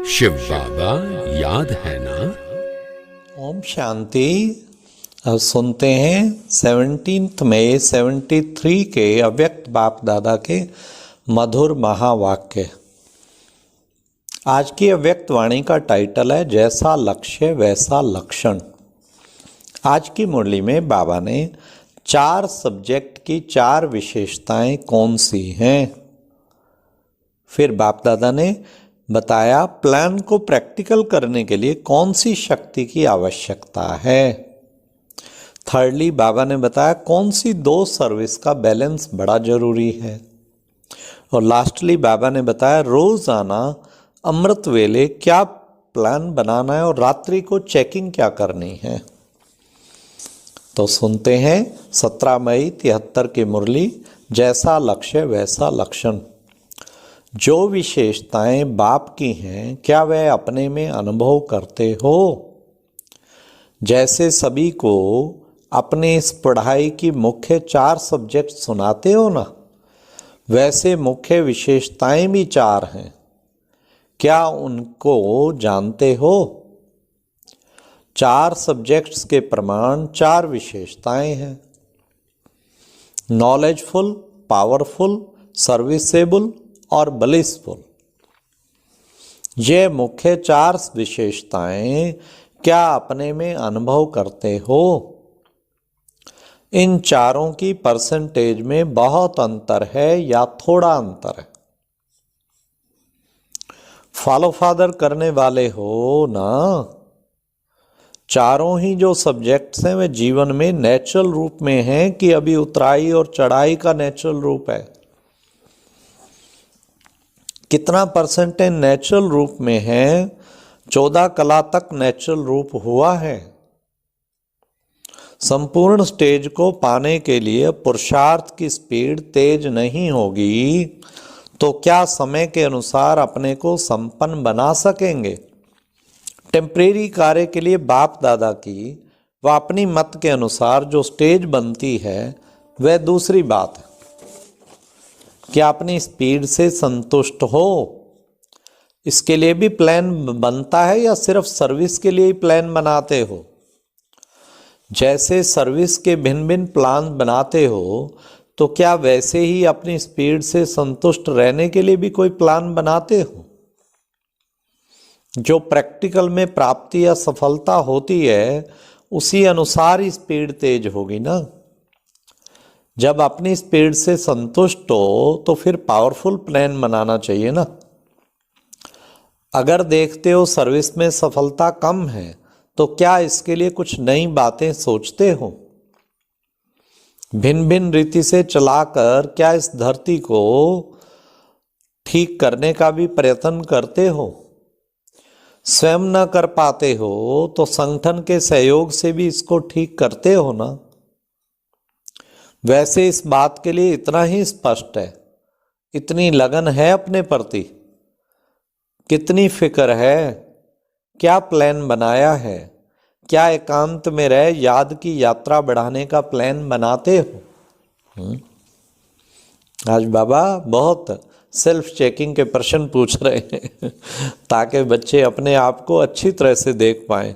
शिव बाबा याद है ना। ओम शांति। अब सुनते हैं 17 मई 73 के अव्यक्त बाप दादा के मधुर महावाक्य। आज की अव्यक्त वाणी का टाइटल है जैसा लक्ष्य वैसा लक्षण। आज की मुरली में बाबा ने 4 सब्जेक्ट की 4 विशेषताएं कौन सी हैं। फिर बाप दादा ने बताया प्लान को प्रैक्टिकल करने के लिए कौन सी शक्ति की आवश्यकता है। थर्डली बाबा ने बताया कौन सी 2 सर्विस का बैलेंस बड़ा जरूरी है। और लास्टली बाबा ने बताया रोजाना अमृत वेले क्या प्लान बनाना है और रात्रि को चेकिंग क्या करनी है। तो सुनते हैं 17 मई 73 की मुरली, जैसा लक्ष्य वैसा लक्षण। जो विशेषताएं बाप की हैं क्या वह अपने में अनुभव करते हो। जैसे सभी को अपने इस पढ़ाई की मुख्य 4 सब्जेक्ट सुनाते हो ना, वैसे मुख्य विशेषताएं भी 4 हैं। क्या उनको जानते हो। 4 सब्जेक्ट्स के प्रमाण 4 विशेषताएं हैं। नॉलेजफुल, पावरफुल, सर्विसेबल और ब्लिसफुल। ये मुख्य 4 विशेषताएं क्या अपने में अनुभव करते हो। इन चारों की परसेंटेज में बहुत अंतर है या थोड़ा अंतर है। फॉलो फादर करने वाले हो ना, चारों ही जो सब्जेक्ट्स हैं वे जीवन में नेचुरल रूप में हैं कि अभी उतराई और चढ़ाई का नेचुरल रूप है। कितना परसेंटेज नेचुरल रूप में है। 14 कला तक नेचुरल रूप हुआ है। संपूर्ण स्टेज को पाने के लिए पुरुषार्थ की स्पीड तेज नहीं होगी तो क्या समय के अनुसार अपने को संपन्न बना सकेंगे। टेम्परेरी कार्य के लिए बाप दादा की व अपनी मत के अनुसार जो स्टेज बनती है वह दूसरी बात है। क्या अपनी स्पीड से संतुष्ट हो। इसके लिए भी प्लान बनता है या सिर्फ सर्विस के लिए ही प्लान बनाते हो। जैसे सर्विस के भिन्न भिन्न प्लान बनाते हो तो क्या वैसे ही अपनी स्पीड से संतुष्ट रहने के लिए भी कोई प्लान बनाते हो। जो प्रैक्टिकल में प्राप्ति या सफलता होती है उसी अनुसार ही स्पीड तेज होगी ना। जब अपनी स्पीड से संतुष्ट हो तो फिर पावरफुल प्लान बनाना चाहिए ना। अगर देखते हो सर्विस में सफलता कम है तो क्या इसके लिए कुछ नई बातें सोचते हो। भिन्न भिन्न रीति से चलाकर क्या इस धरती को ठीक करने का भी प्रयत्न करते हो। स्वयं न कर पाते हो तो संगठन के सहयोग से भी इसको ठीक करते हो ना। वैसे इस बात के लिए इतना ही स्पष्ट है, इतनी लगन है अपने प्रति, कितनी फिक्र है, क्या प्लान बनाया है, क्या एकांत में रह याद की यात्रा बढ़ाने का प्लान बनाते हो। आज बाबा बहुत सेल्फ चेकिंग के प्रश्न पूछ रहे हैं ताकि बच्चे अपने आप को अच्छी तरह से देख पाएं।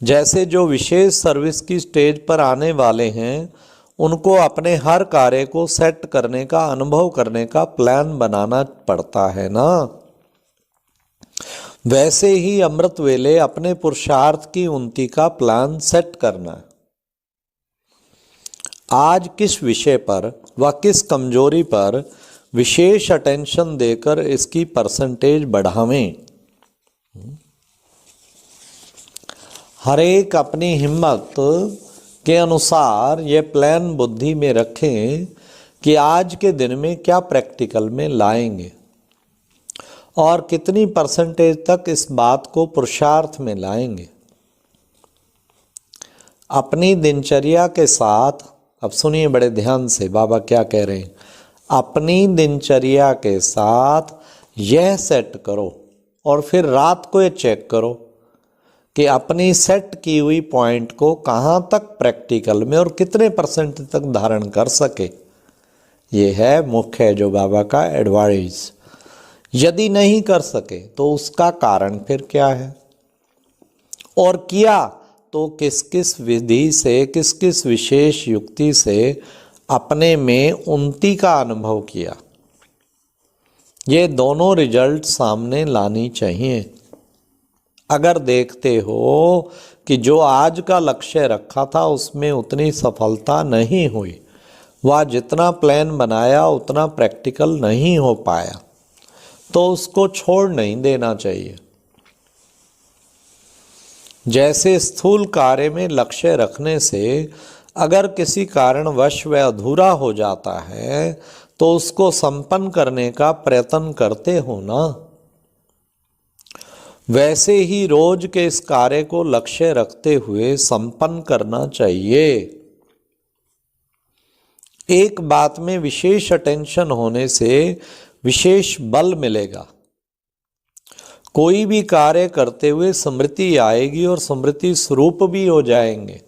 जैसे जो विशेष सर्विस की स्टेज पर आने वाले हैं उनको अपने हर कार्य को सेट करने का, अनुभव करने का प्लान बनाना पड़ता है ना। वैसे ही अमृत वेले अपने पुरुषार्थ की उन्नति का प्लान सेट करना है। आज किस विषय पर व किस कमजोरी पर विशेष अटेंशन देकर इसकी परसेंटेज बढ़ावें। हर एक अपनी हिम्मत के अनुसार ये प्लान बुद्धि में रखें कि आज के दिन में क्या प्रैक्टिकल में लाएंगे और कितनी परसेंटेज तक इस बात को पुरुषार्थ में लाएंगे। अपनी दिनचर्या के साथ, अब सुनिए बड़े ध्यान से बाबा क्या कह रहे हैं। अपनी दिनचर्या के साथ यह सेट करो और फिर रात को ये चेक करो कि अपनी सेट की हुई पॉइंट को कहाँ तक प्रैक्टिकल में और कितने परसेंट तक धारण कर सके। ये है मुख्य जो बाबा का एडवाइस। यदि नहीं कर सके तो उसका कारण फिर क्या है, और किया तो किस किस विधि से, किस किस विशेष युक्ति से अपने में उन्नति का अनुभव किया। ये दोनों रिजल्ट सामने लानी चाहिए। अगर देखते हो कि जो आज का लक्ष्य रखा था उसमें उतनी सफलता नहीं हुई, वह जितना प्लान बनाया उतना प्रैक्टिकल नहीं हो पाया, तो उसको छोड़ नहीं देना चाहिए। जैसे स्थूल कार्य में लक्ष्य रखने से अगर किसी कारणवश वह अधूरा हो जाता है तो उसको संपन्न करने का प्रयत्न करते हो ना, वैसे ही रोज के इस कार्य को लक्ष्य रखते हुए संपन्न करना चाहिए। एक बात में विशेष अटेंशन होने से विशेष बल मिलेगा। कोई भी कार्य करते हुए स्मृति आएगी और स्मृति स्वरूप भी हो जाएंगे।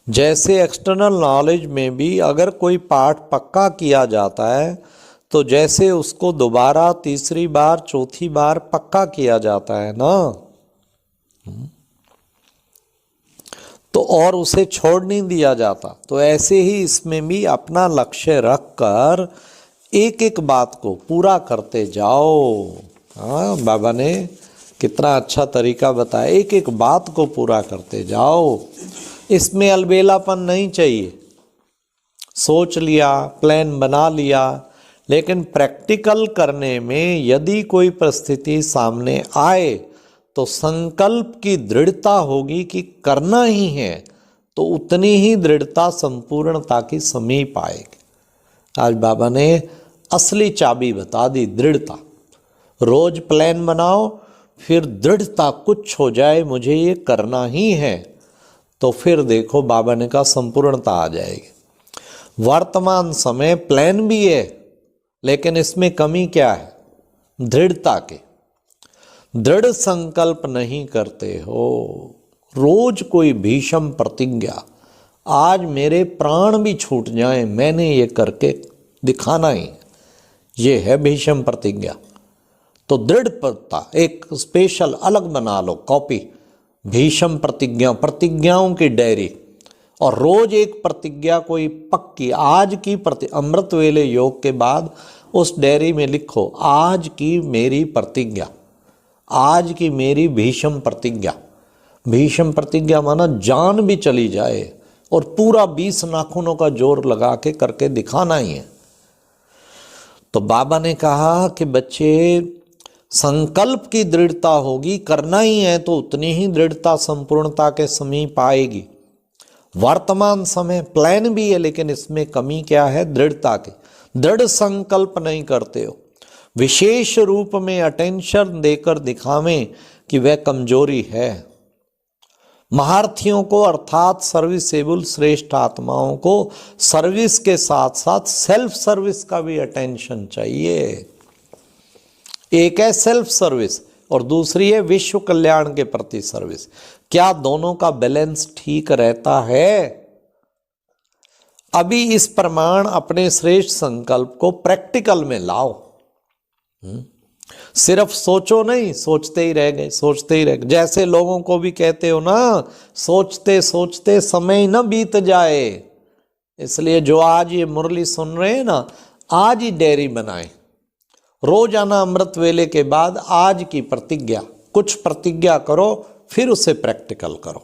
जैसे एक्सटर्नल नॉलेज में भी अगर कोई पाठ पक्का किया जाता है तो जैसे उसको दोबारा, तीसरी बार, चौथी बार पक्का किया जाता है ना, तो और उसे छोड़ नहीं दिया जाता, तो ऐसे ही इसमें भी अपना लक्ष्य रखकर एक एक बात को पूरा करते जाओ। हाँ, बाबा ने कितना अच्छा तरीका बताया, एक एक बात को पूरा करते जाओ। इसमें अलबेलापन नहीं चाहिए। सोच लिया, प्लान बना लिया, लेकिन प्रैक्टिकल करने में यदि कोई परिस्थिति सामने आए तो संकल्प की दृढ़ता होगी कि करना ही है, तो उतनी ही दृढ़ता संपूर्णता की समीप आएगी। आज बाबा ने असली चाबी बता दी, दृढ़ता। रोज प्लान बनाओ, फिर दृढ़ता कुछ हो जाए मुझे ये करना ही है, तो फिर देखो बाबा ने कहा संपूर्णता आ जाएगी। वर्तमान समय प्लान भी है, लेकिन इसमें कमी क्या है? दृढ़ता के। दृढ़ संकल्प नहीं करते हो। रोज कोई भीषम प्रतिज्ञा, आज मेरे प्राण भी छूट जाएं, मैंने ये करके दिखाना ही, ये है भीषम प्रतिज्ञा। तो दृढ़ता एक स्पेशल अलग बना लो कॉपी, भीषम प्रतिज्ञा, प्रतिज्ञाओं की डायरी, और रोज एक प्रतिज्ञा कोई पक्की, आज की अमृत वेले योग के बाद उस डायरी में लिखो, आज की मेरी प्रतिज्ञा, आज की मेरी भीषम प्रतिज्ञा। भीषम प्रतिज्ञा माना जान भी चली जाए और पूरा 20 नाखूनों का जोर लगा के करके दिखाना ही है। तो बाबा ने कहा कि बच्चे, संकल्प की दृढ़ता होगी, करना ही है तो उतनी ही दृढ़ता संपूर्णता के समीप आएगी। वर्तमान समय प्लान भी है, लेकिन इसमें कमी क्या है? दृढ़ता की। दृढ़ संकल्प नहीं करते हो, विशेष रूप में अटेंशन देकर दिखावें कि वह कमजोरी है। महारथियों को अर्थात सर्विसेबल श्रेष्ठ आत्माओं को सर्विस के साथ साथ सेल्फ सर्विस का भी अटेंशन चाहिए। एक है सेल्फ सर्विस और दूसरी है विश्व कल्याण के प्रति सर्विस। क्या दोनों का बैलेंस ठीक रहता है? अभी इस प्रमाण अपने श्रेष्ठ संकल्प को प्रैक्टिकल में लाओ। सिर्फ सोचो नहीं, सोचते ही रह गए, सोचते ही रह गए। जैसे लोगों को भी कहते हो ना, सोचते सोचते समय न बीत जाए। इसलिए जो आज ये मुरली सुन रहे हैं ना, आज ही डायरी बनाएं। रोजाना अमृत वेले के बाद आज की प्रतिज्ञा, कुछ प्रतिज्ञा करो, फिर उसे प्रैक्टिकल करो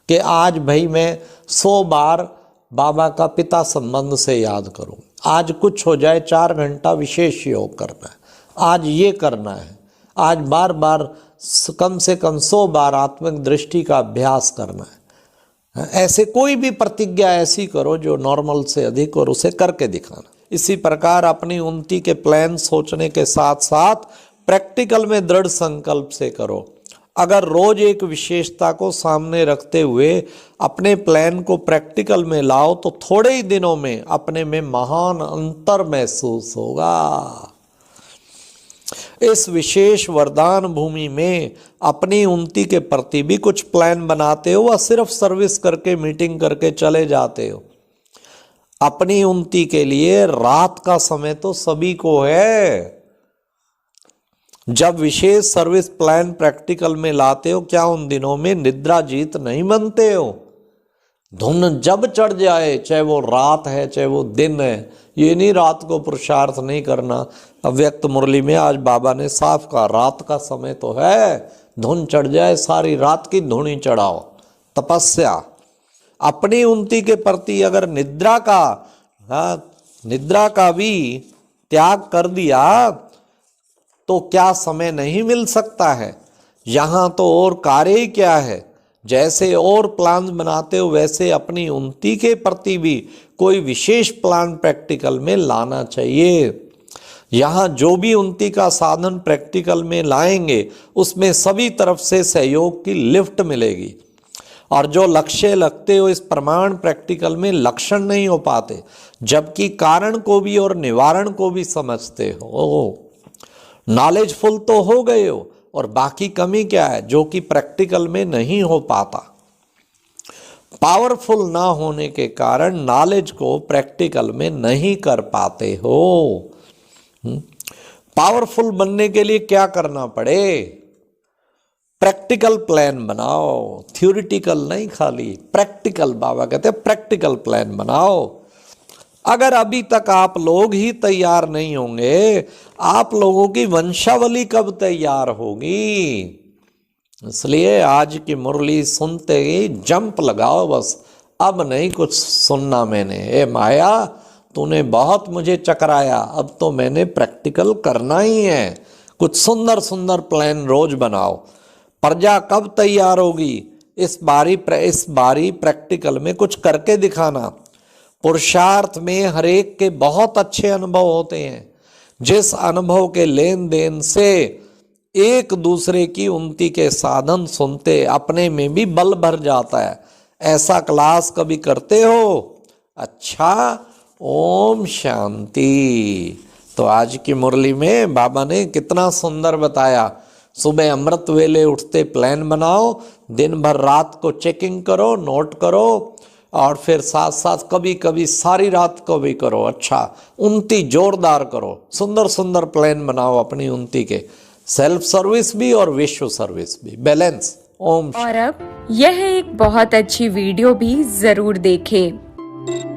कि आज भाई मैं 100 बार बाबा का पिता संबंध से याद करूं। आज कुछ हो जाए 4 घंटा विशेष योग करना है, आज ये करना है, आज बार बार कम से कम 100 बार आत्मिक दृष्टि का अभ्यास करना है। ऐसे कोई भी प्रतिज्ञा ऐसी करो जो नॉर्मल से अधिक, और उसे करके दिखाना। इसी प्रकार अपनी उन्नति के प्लान सोचने के साथ साथ प्रैक्टिकल में दृढ़ संकल्प से करो। अगर रोज एक विशेषता को सामने रखते हुए अपने प्लान को प्रैक्टिकल में लाओ तो थोड़े ही दिनों में अपने में महान अंतर महसूस होगा। इस विशेष वरदान भूमि में अपनी उन्नति के प्रति भी कुछ प्लान बनाते हो, वह सिर्फ सर्विस करके मीटिंग करके चले जाते हो। अपनी उन्नति के लिए रात का समय तो सभी को है। जब विशेष सर्विस प्लान प्रैक्टिकल में लाते हो, क्या उन दिनों में निद्रा जीत नहीं बनते हो? धुन जब चढ़ जाए, चाहे वो रात है चाहे वो दिन है, ये नहीं रात को पुरुषार्थ नहीं करना। अव्यक्त मुरली में आज बाबा ने साफ कहा, रात का समय तो है, धुन चढ़ जाए सारी रात की धुन ही चढ़ाओ। तपस्या, अपनी उन्नति के प्रति अगर निद्रा का भी त्याग कर दिया तो क्या समय नहीं मिल सकता है? यहाँ तो और कार्य ही क्या है। जैसे और प्लान बनाते हो वैसे अपनी उन्नति के प्रति भी कोई विशेष प्लान प्रैक्टिकल में लाना चाहिए। यहाँ जो भी उन्नति का साधन प्रैक्टिकल में लाएंगे उसमें सभी तरफ से सहयोग की लिफ्ट मिलेगी। और जो लक्ष्य लगते हो इस प्रमाण प्रैक्टिकल में लक्षण नहीं हो पाते, जबकि कारण को भी और निवारण को भी समझते हो। नॉलेजफुल तो हो गए हो और बाकी कमी क्या है जो कि प्रैक्टिकल में नहीं हो पाता। पावरफुल ना होने के कारण नॉलेज को प्रैक्टिकल में नहीं कर पाते हो। पावरफुल बनने के लिए क्या करना पड़े? प्रैक्टिकल प्लान बनाओ, थ्योरिटिकल नहीं, खाली प्रैक्टिकल। बाबा कहते हैं प्रैक्टिकल प्लान बनाओ। अगर अभी तक आप लोग ही तैयार नहीं होंगे, आप लोगों की वंशावली कब तैयार होगी? इसलिए आज की मुरली सुनते ही जंप लगाओ बस, अब नहीं कुछ सुनना मैंने। ए माया, तूने बहुत मुझे चकराया, अब तो मैंने प्रैक्टिकल करना ही है। कुछ सुंदर सुंदर प्लान रोज बनाओ। प्रजा कब तैयार होगी? इस बारी प्रैक्टिकल में कुछ करके दिखाना। पुरुषार्थ में हरेक के बहुत अच्छे अनुभव होते हैं, जिस अनुभव के लेन देन से एक दूसरे की उन्नति के साधन सुनते अपने में भी बल भर जाता है। ऐसा क्लास कभी करते हो? अच्छा, ओम शांति। तो आज की मुरली में बाबा ने कितना सुंदर बताया। सुबह अमृत वेले उठते प्लान बनाओ, दिन भर रात को चेकिंग करो, नोट करो, और फिर साथ साथ कभी कभी सारी रात को भी करो। अच्छा, उन्नति जोरदार करो, सुंदर सुंदर प्लान बनाओ अपनी उन्नति के, सेल्फ सर्विस भी और विश्व सर्विस भी, बैलेंस। ओम। और अब यह एक बहुत अच्छी वीडियो भी जरूर देखें।